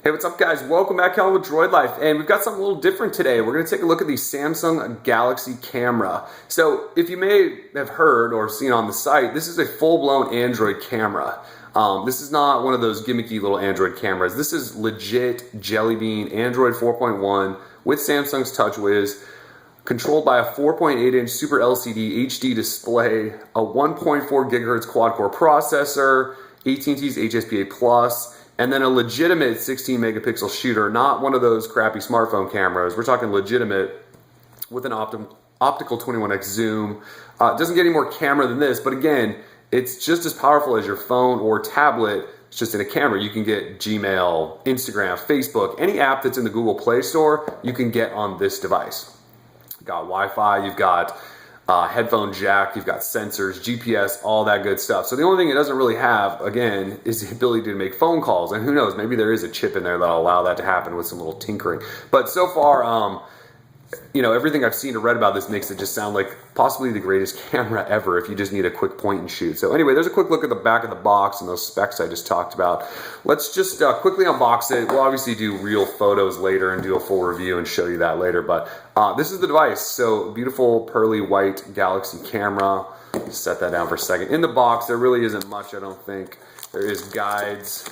Hey, what's up guys? Welcome back Calvin with Droid Life, and we've got something a little different today. We're going to take a look at the Samsung Galaxy camera. So if you may have heard or seen on the site, this is a full-blown Android camera. This is not one of those gimmicky little Android cameras. This is legit Jelly Bean Android 4.1 with Samsung's TouchWiz, controlled by a 4.8-inch Super LCD HD display, a 1.4 gigahertz quad-core processor, AT&T's HSPA Plus, and then a legitimate 16 megapixel shooter, not one of those crappy smartphone cameras. We're talking legitimate with an optical 21x zoom. It doesn't get any more camera than this, but again, it's just as powerful as your phone or tablet. It's just in a camera. You can get Gmail, Instagram, Facebook, any app that's in the Google Play Store, you can get on this device. You've got Wi-Fi, you've got headphone jack, you've got sensors, GPS, all that good stuff. So the only thing it doesn't really have, again, is the ability to make phone calls. And who knows, maybe there is a chip in there that'll allow that to happen with some little tinkering. But so far, you know, everything I've seen or read about this makes it just sound like possibly the greatest camera ever if you just need a quick point and shoot. So anyway, there's a quick look at the back of the box and those specs I just talked about. Let's just quickly unbox it. We'll obviously do real photos later and do a full review and show you that later. But this is the device. So beautiful pearly white Galaxy camera. Set that down for a second. In the box, there really isn't much, I don't think. There is guides.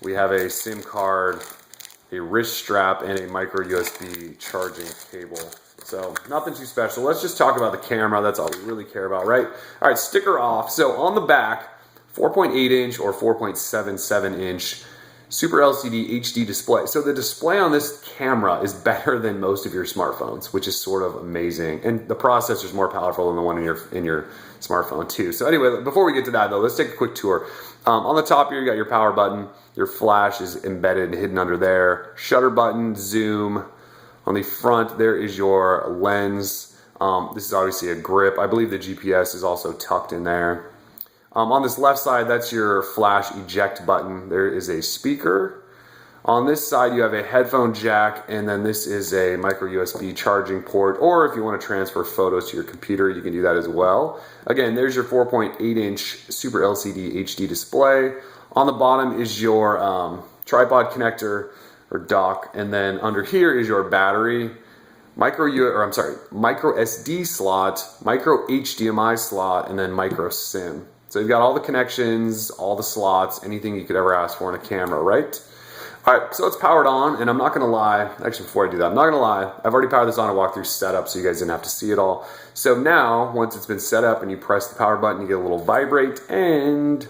We have a SIM card, a wrist strap, and a micro USB charging cable. So nothing too special. Let's just talk about the camera. That's all we really care about, right? All right, sticker off. So on the back, 4.8-inch or 4.77-inch Super LCD HD display. So the display on this camera is better than most of your smartphones, which is sort of amazing. And the processor is more powerful than the one in your smartphone too. So anyway, before we get to that though, let's take a quick tour. On the top here, you got your power button. Your flash is embedded, hidden under there. Shutter button, zoom. On the front, there is your lens. This is obviously a grip. I believe the GPS is also tucked in there. On this left side, that's your flash eject button. There is a speaker. On this side, you have a headphone jack, and then this is a micro USB charging port, or if you want to transfer photos to your computer, you can do that as well. Again, there's your 4.8-inch Super LCD HD display. On the bottom is your tripod connector or dock, and then under here is your battery, micro SD slot, micro HDMI slot, and then micro SIM. So you've got all the connections, all the slots, anything you could ever ask for in a camera, right? All right, so it's powered on, and I'm not gonna lie, actually before I do that, I'm not gonna lie, I've already powered this on and walked through setup so you guys didn't have to see it all. So now, once it's been set up and you press the power button, you get a little vibrate, and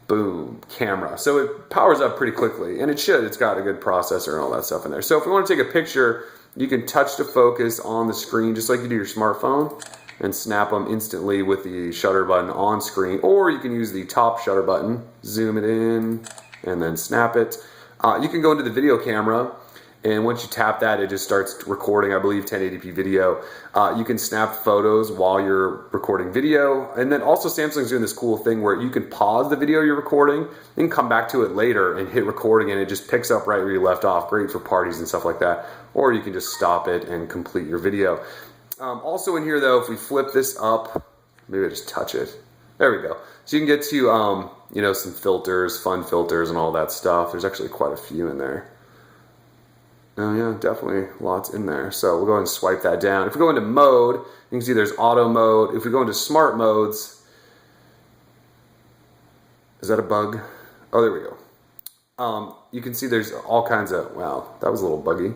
boom, camera. So it powers up pretty quickly, and it should. It's got a good processor and all that stuff in there. So if we want to take a picture, you can touch to focus on the screen just like you do your smartphone and snap them instantly with the shutter button on screen, or you can use the top shutter button, zoom it in, and then snap it. You can go into the video camera, and once you tap that, it just starts recording, I believe, 1080p video. You can snap photos while you're recording video. And then also Samsung's doing this cool thing where you can pause the video you're recording and come back to it later and hit recording, and it just picks up right where you left off. Great for parties and stuff like that. Or you can just stop it and complete your video. Also in here though, if we flip this up, maybe I just touch it. There we go. So you can get to, you know, some filters, fun filters and all that stuff. There's actually quite a few in there. Oh yeah, definitely lots in there. So we'll go ahead and swipe that down. If we go into mode, you can see there's auto mode. If we go into smart modes, is that a bug? Oh, there we go. You can see there's all kinds of, wow, that was a little buggy.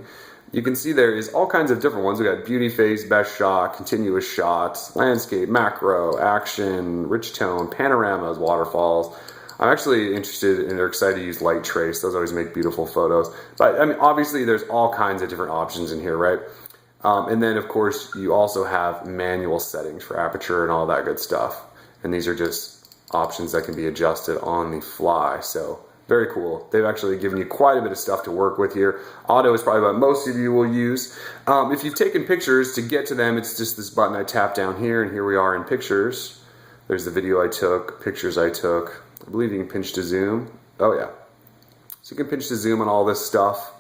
You can see there is all kinds of different ones. We got beauty phase, best shot, continuous shot, landscape, macro, action, rich tone, panoramas, waterfalls. I'm actually interested and excited to use light trace. Those always make beautiful photos. But I mean, obviously there's all kinds of different options in here, right? And then of course you also have manual settings for aperture and all that good stuff. And these are just options that can be adjusted on the fly. So very cool. They've actually given you quite a bit of stuff to work with here. Auto is probably what most of you will use. If you've taken pictures, to get to them, it's just this button I tap down here, and here we are in pictures. There's the video I took, pictures I took. I believe you can pinch to zoom. Oh yeah. So you can pinch to zoom on all this stuff.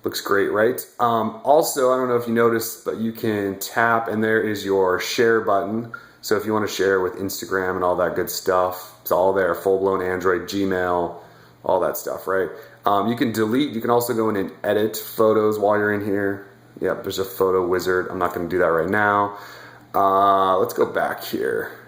Looks great, right? Also, I don't know if you noticed, but you can tap and there is your share button. So if you want to share with Instagram and all that good stuff, it's all there. Full-blown Android, Gmail, all that stuff, right? You can delete, you can also go in and edit photos while you're in here. Yep, there's a photo wizard. I'm not going to do that right now. Let's go back here.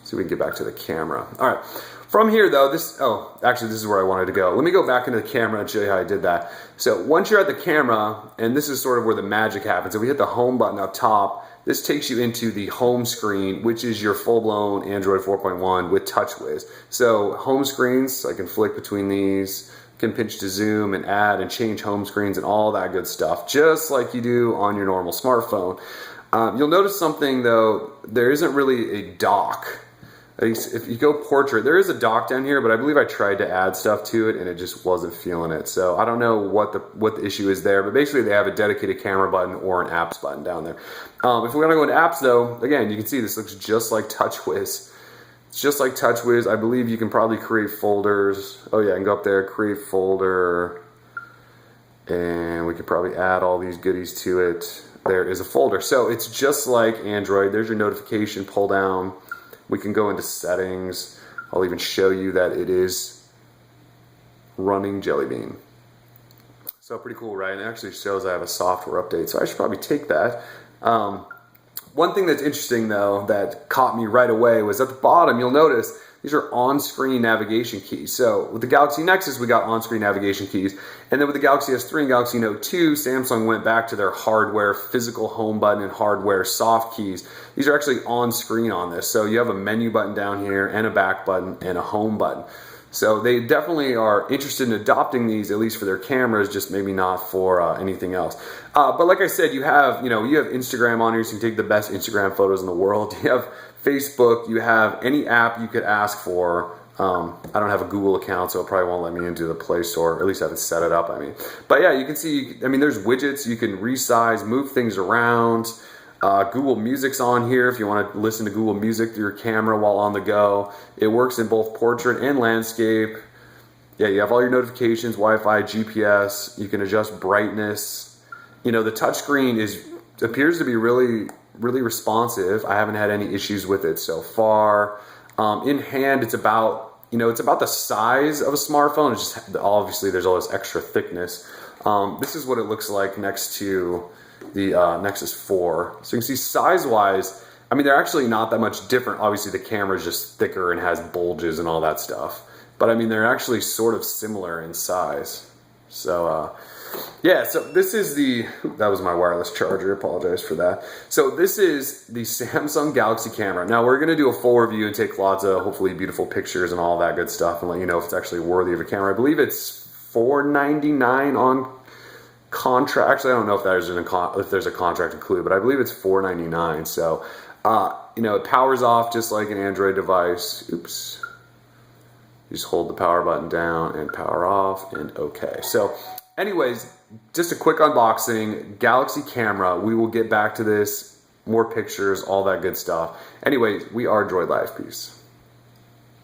So we can get back to the camera. All right. From here though, this is where I wanted to go. Let me go back into the camera and show you how I did that. So once you're at the camera, and this is sort of where the magic happens. If we hit the home button up top, this takes you into the home screen, which is your full-blown Android 4.1 with TouchWiz. So home screens, I can flick between these, can pinch to zoom and add and change home screens and all that good stuff, just like you do on your normal smartphone. You'll notice something though, there isn't really a dock. If you go portrait, there is a dock down here, but I believe I tried to add stuff to it and it just wasn't feeling it. So I don't know what the issue is there, but basically they have a dedicated camera button or an apps button down there. If we want to go into apps though, again, you can see this looks just like TouchWiz. It's just like TouchWiz. I believe you can probably create folders. Oh yeah, I can go up there, create folder, and we could probably add all these goodies to it. There is a folder. So it's just like Android. There's your notification pull down. We can go into settings. I'll even show you that it is running Jelly Bean. So pretty cool, right? And it actually shows I have a software update, so I should probably take that. One thing that's interesting though that caught me right away was at the bottom, you'll notice these are on-screen navigation keys. So with the Galaxy Nexus, we got on-screen navigation keys. And then with the Galaxy S3 and Galaxy Note 2, Samsung went back to their hardware physical home button and hardware soft keys. These are actually on-screen on this. So you have a menu button down here and a back button and a home button. So they definitely are interested in adopting these, at least for their cameras, just maybe not for anything else. But like I said, you have Instagram on here, so you can take the best Instagram photos in the world. You have Facebook, you have any app you could ask for. I don't have a Google account, so it probably won't let me into the Play Store, or at least I haven't set it up, But yeah, you can see, there's widgets, you can resize, move things around. Google Music's on here if you want to listen to Google Music through your camera while on the go. It works in both portrait and landscape. Yeah, you have all your notifications, Wi-Fi, GPS. You can adjust brightness. The touchscreen appears to be really, really responsive. I haven't had any issues with it so far. In hand, it's about the size of a smartphone. It's just obviously there's all this extra thickness. This is what it looks like next to the Nexus 4. So you can see size-wise, they're actually not that much different. Obviously, the camera is just thicker and has bulges and all that stuff. But they're actually sort of similar in size. So, yeah, so this is that was my wireless charger. Apologize for that. So this is the Samsung Galaxy camera. Now, we're going to do a full review and take lots of, hopefully, beautiful pictures and all that good stuff and let you know if it's actually worthy of a camera. I believe it's $499 on contract. Actually, I don't know if there's a contract included, but I believe it's $499. So, it powers off just like an Android device. Oops. You just hold the power button down and power off, and okay. So, anyways, just a quick unboxing. Galaxy camera. We will get back to this. More pictures, all that good stuff. Anyways, we are Droid Life. Peace.